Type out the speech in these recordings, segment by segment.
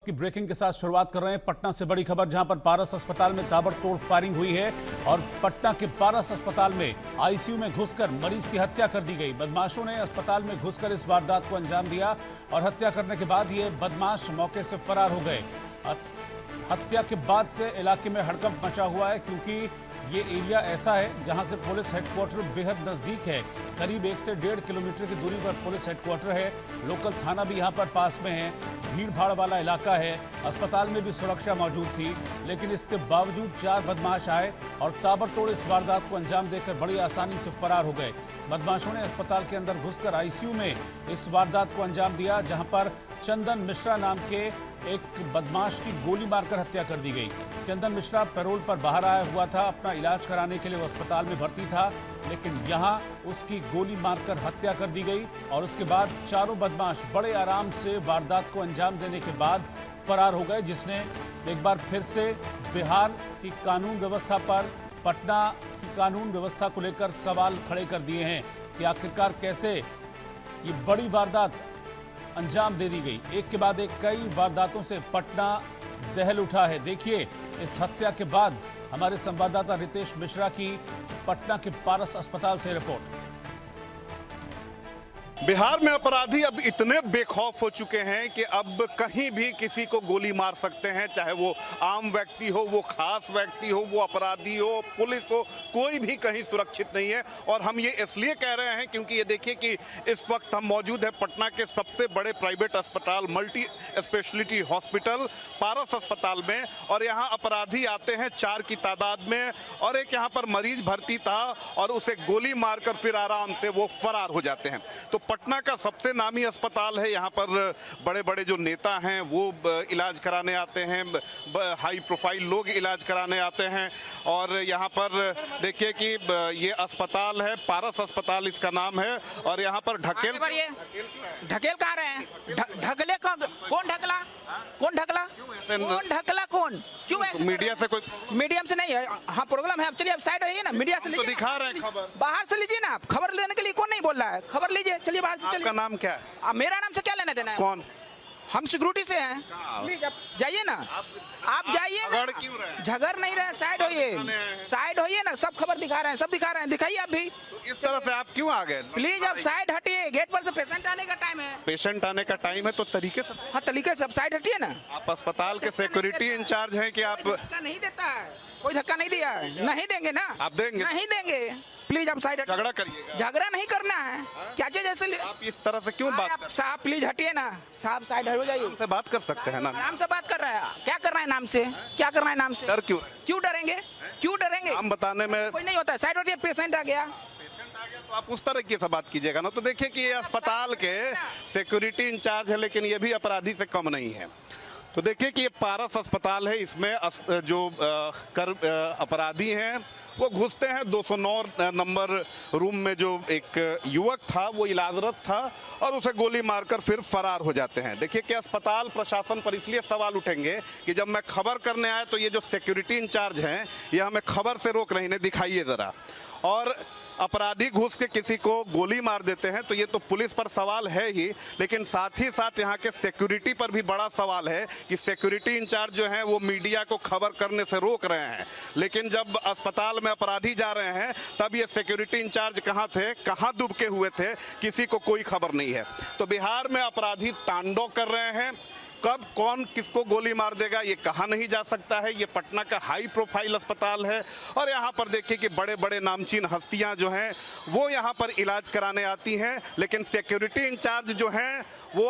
की ब्रेकिंग के साथ शुरुआत कर रहे हैं पटना से बड़ी खबर, जहां पर पारस अस्पताल में ताबड़तोड़ फायरिंग हुई है और पटना के पारस अस्पताल में आईसीयू में घुसकर मरीज की हत्या कर दी गई। बदमाशों ने अस्पताल में घुसकर इस वारदात को अंजाम दिया और हत्या करने के बाद ये बदमाश मौके से फरार हो गए। हत्या के बाद से इलाके में हड़कंप मचा हुआ है, क्योंकि ये एरिया ऐसा है जहां से पुलिस हेडक्वार्टर बेहद नजदीक है। करीब 1 से 1.5 किलोमीटर की दूरी पर पुलिस हेडक्वार्टर है। लोकल थाना भी यहां पर पास में है। भीड़ भाड़ वाला इलाका है। अस्पताल में भी सुरक्षा मौजूद थी, लेकिन इसके बावजूद 4 बदमाश आए और ताबड़तोड़ इस वारदात को अंजाम देकर बड़ी आसानी से फरार हो गए। बदमाशों ने अस्पताल के अंदर घुसकर आईसीयू में इस वारदात को अंजाम दिया, जहां पर चंदन मिश्रा नाम के एक बदमाश की गोली मारकर हत्या कर दी गई। चंदन मिश्रा पैरोल पर बाहर आया हुआ था, अपना इलाज कराने के लिए वो अस्पताल में भर्ती था, लेकिन यहां उसकी गोली मारकर हत्या कर दी गई और उसके बाद चारों बदमाश बड़े आराम से वारदात को अंजाम देने के बाद फरार हो गए, जिसने एक बार फिर से बिहार की कानून व्यवस्था पर, पटना की कानून व्यवस्था को लेकर सवाल खड़े कर दिए हैं कि आखिरकार कैसे ये बड़ी वारदात अंजाम दे दी गई। एक के बाद एक कई वारदातों से पटना दहल उठा है। देखिए इस हत्या के बाद हमारे संवाददाता रितेश मिश्रा की पटना के पारस अस्पताल से रिपोर्ट। बिहार में अपराधी अब इतने बेखौफ हो चुके हैं कि अब कहीं भी किसी को गोली मार सकते हैं, चाहे वो आम व्यक्ति हो, वो खास व्यक्ति हो, वो अपराधी हो, पुलिस हो, कोई भी कहीं सुरक्षित नहीं है। और हम ये इसलिए कह रहे हैं क्योंकि ये देखिए कि इस वक्त हम मौजूद है पटना के सबसे बड़े प्राइवेट अस्पताल, मल्टी स्पेशलिटी हॉस्पिटल पारस अस्पताल में, और यहाँ अपराधी आते हैं 4 की तादाद में, और एक यहाँ पर मरीज भर्ती था और उसे गोली मारकर फिर आराम से वो फरार हो जाते हैं। तो पटना का सबसे नामी अस्पताल है, यहाँ पर बड़े बड़े जो नेता हैं वो इलाज कराने आते हैं, हाई प्रोफाइल लोग इलाज कराने आते हैं। और यहाँ पर देखिए कि ये अस्पताल है, पारस अस्पताल इसका नाम है, और यहाँ पर ढकेल कहाँ रहे हैं? ढकले कौन ढकला? कौन ढकला? कौन ढकला? कौन? क्यों ऐसे? मीडिया से कोई मीडियम से नहीं है। हाँ प्रॉब्लम है, आप चलिए आप साइड रहिए ना, मीडिया से तो दिखा रहे हैं खबर, बाहर से लीजिए ना। आप खबर लेने के लिए कौन नहीं बोल रहा है? खबर लीजिए, चलिए बाहर से चलिए। आपका नाम क्या है? मेरा नाम से क्या लेना देना है? कौन? हम सिक्योरिटी से हैं। प्लीज आप जाइए ना, आप जाइए ना। झगड़ क्यों रहे हैं? झगड़ नहीं रहे, साइड होइए, साइड होइए ना। सब खबर दिखा रहे हैं, सब दिखा रहे हैं, दिखाइए आप भी। इस तरह से आप क्यों आ गए? प्लीज आप साइड हटिए, गेट पर से पेशेंट आने का टाइम है। पेशेंट आने का टाइम है तो तरीके से, हाँ तरीके से आप साइड हटिए ना। आप अस्पताल के सिक्योरिटी इंचार्ज हैं कि आप? धक्का नहीं देता है, कोई धक्का नहीं दिया है। नहीं देंगे ना, आप देंगे? नहीं देंगे। प्लीज आप साइड, झगड़ा करिएगा? झगड़ा नहीं करना है। क्या चीज ऐसे आप इस तरह से क्यों बात? साहब प्लीज हटिए ना, साहब साइड हो जाइए। से बात कर सकते हैं ना, आराम से बात कर रहे हैं। क्या कर रहे हैं नाम से? क्या कर रहे हैं नाम से? डर क्यों? क्यों डरेंगे? क्यों डरेंगे? हम बताने में कोई नहीं होता है। साइड हटिए, पेशेंट आ गया। तो आप उस तरीके से बात कीजिएगा ना। तो देखिए कि ये अस्पताल के सिक्योरिटी इंचार्ज है, लेकिन ये भी अपराधी से कम नहीं है। तो देखिए कि ये पारस अस्पताल है, इसमें जो अपराधी हैं वो घुसते हैं। 209 नंबर रूम में जो एक युवक था वो इलाजरत था और उसे गोली मारकर फिर फरार हो जाते हैं। देखिए कि अस्पताल प्रशासन पर इसलिए सवाल उठेंगे कि जब मैं खबर करने आया तो ये जो सिक्योरिटी इंचार्ज हैं ये हमें खबर से रोक रहे हैं, दिखाइए ज़रा। और अपराधी घुस के किसी को गोली मार देते हैं तो ये तो पुलिस पर सवाल है ही, लेकिन साथ ही साथ यहाँ के सिक्योरिटी पर भी बड़ा सवाल है कि सिक्योरिटी इंचार्ज जो हैं वो मीडिया को खबर करने से रोक रहे हैं, लेकिन जब अस्पताल में अपराधी जा रहे हैं तब ये सिक्योरिटी इंचार्ज कहाँ थे, कहाँ दुबके हुए थे, किसी को कोई खबर नहीं है। तो बिहार में अपराधी तांडव कर रहे हैं। कब कौन किसको गोली मार देगा ये कहा नहीं जा सकता है। ये पटना का हाई प्रोफाइल अस्पताल है और यहाँ पर देखिए कि बड़े बड़े नामचीन हस्तियाँ जो हैं वो यहाँ पर इलाज कराने आती हैं, लेकिन सिक्योरिटी इंचार्ज जो हैं वो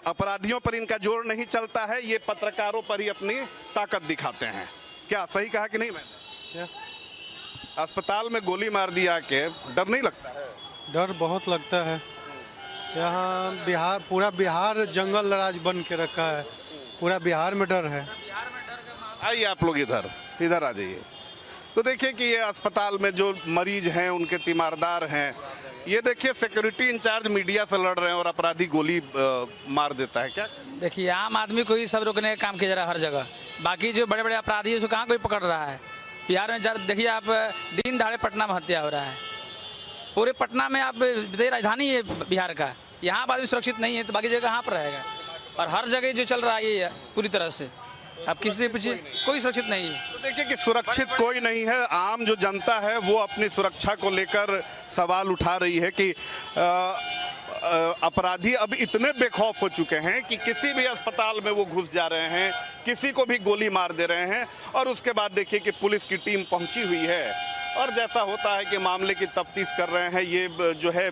अपराधियों पर इनका जोर नहीं चलता है, ये पत्रकारों पर ही अपनी ताकत दिखाते हैं। क्या सही कहा कि नहीं मैंने? क्या अस्पताल में गोली मार दिया के डर नहीं लगता है? डर बहुत लगता है। यहाँ पूरा बिहार जंगल राज बन के रखा है, पूरा बिहार में डर है। आइए आप लोग इधर आ जाइए। तो देखिए कि ये अस्पताल में जो मरीज हैं उनके तीमारदार हैं, ये देखिए सिक्योरिटी इंचार्ज मीडिया से लड़ रहे हैं और अपराधी गोली मार देता है। क्या देखिए आम आदमी को ही सब रोकने का काम किया जा रहा है हर जगह, बाकी जो बड़े बड़े अपराधी है उसको कहाँ कोई पकड़ रहा है। बिहार में देखिए आप, दिन दहाड़े पटना में हत्या हो रहा है। पूरे पटना में आप राजधानी है बिहार का, यहाँ आदमी सुरक्षित नहीं है तो बाकी जगह कहाँ पर रहेगा? और हर जगह जो चल रहा है ये पूरी तरह से, आप किसी से पूछिए, कोई सुरक्षित नहीं है। तो देखिए कि सुरक्षित कोई नहीं है। आम जो जनता है वो अपनी सुरक्षा को लेकर सवाल उठा रही है कि अपराधी अब इतने बेखौफ हो चुके हैं कि किसी भी अस्पताल में वो घुस जा रहे हैं, किसी को भी गोली मार दे रहे हैं। और उसके बाद देखिए कि पुलिस की टीम पहुंची हुई है और जैसा होता है कि मामले की तफ्तीश कर रहे हैं। ये जो है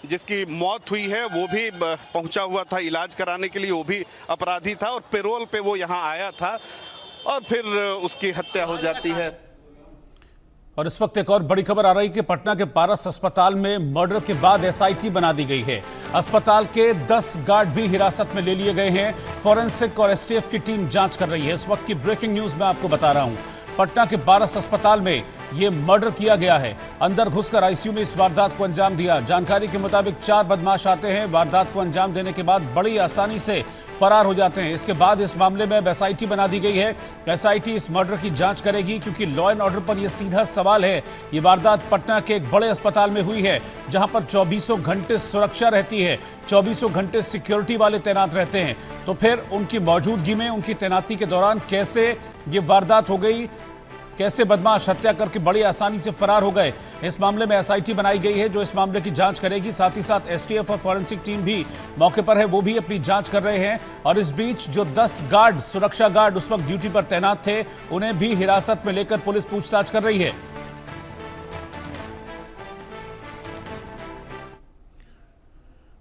जिसकी मौत हुई है वो भी पहुंचा हुआ था इलाज कराने के लिए, वो भी अपराधी था और पेरोल पे वो यहाँ आया था और फिर उसकी हत्या हो जाती है। और इस वक्त एक और बड़ी खबर आ रही है कि पटना के पारस अस्पताल में मर्डर के बाद एसआईटी बना दी गई है। अस्पताल के 10 गार्ड भी हिरासत में ले लिए गए हैं। फॉरेंसिक और एसटीएफ की टीम जांच कर रही है। इस वक्त की ब्रेकिंग न्यूज मैं आपको बता रहा हूं। पटना के पारस अस्पताल में यह मर्डर किया गया है। अंदर घुसकर आईसीयू में इस वारदात को अंजाम दिया। जानकारी के मुताबिक 4 बदमाश आते हैं, वारदात को अंजाम देने के बाद बड़ी आसानी से फरार हो जाते हैं। इसके बाद इस मामले में एसआईटी बना दी गई है। एसआईटी इस मर्डर की जांच करेगी क्योंकि लॉ एंड ऑर्डर पर यह सीधा सवाल है। ये वारदात पटना के एक बड़े अस्पताल में हुई है जहां पर 24 घंटे सुरक्षा रहती है, 24 घंटे सिक्योरिटी वाले तैनात रहते हैं। तो फिर उनकी मौजूदगी में, उनकी तैनाती के दौरान कैसे ये वारदात हो गई, कैसे बदमाश हत्या करके बड़ी आसानी से फरार हो गए, इस मामले में एसआईटी बनाई गई है जो इस मामले की जांच करेगी। साथ ही साथ एसटीएफ और फॉरेंसिक टीम भी मौके पर है, वो भी अपनी जांच कर रहे हैं। और इस बीच जो 10 गार्ड, सुरक्षा गार्ड उस वक्त ड्यूटी पर तैनात थे, उन्हें भी हिरासत में लेकर पुलिस पूछताछ कर रही है।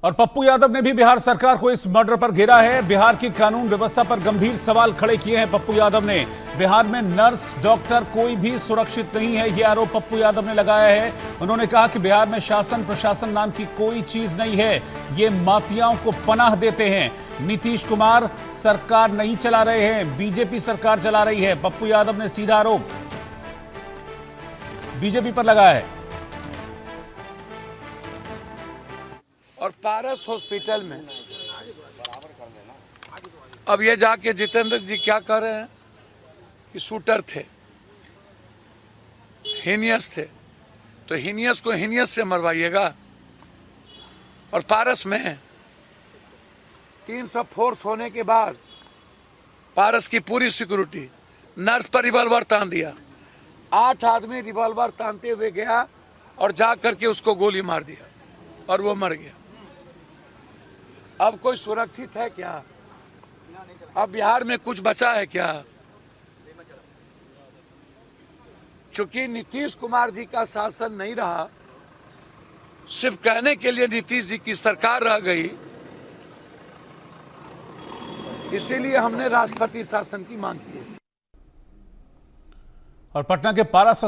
और पप्पू यादव ने भी बिहार सरकार को इस मर्डर पर घेरा है। बिहार की कानून व्यवस्था पर गंभीर सवाल खड़े किए हैं पप्पू यादव ने। बिहार में नर्स, डॉक्टर कोई भी सुरक्षित नहीं है, यह आरोप पप्पू यादव ने लगाया है। उन्होंने कहा कि बिहार में शासन प्रशासन नाम की कोई चीज नहीं है, ये माफियाओं को पनाह देते हैं। नीतीश कुमार सरकार नहीं चला रहे हैं, बीजेपी सरकार चला रही है। पप्पू यादव ने सीधा आरोप बीजेपी पर लगाया है। और पारस हॉस्पिटल में अब ये जाके जितेंद्र जी क्या कह रहे हैं कि शूटर थे, हीनियस थे, तो हीनियस को हीनियस से मरवाइएगा। और पारस में 300 फोर्स होने के बाद पारस की पूरी सिक्योरिटी, नर्स पर रिवॉल्वर तान दिया, 8 आदमी रिवॉल्वर तानते हुए गया और जा करके उसको गोली मार दिया और वो मर गया। अब कोई सुरक्षित है क्या? अब बिहार में कुछ बचा है क्या? चूंकि नीतीश कुमार जी का शासन नहीं रहा, सिर्फ कहने के लिए नीतीश जी की सरकार रह गई, इसीलिए हमने राष्ट्रपति शासन की मांग की है। और पटना के पारस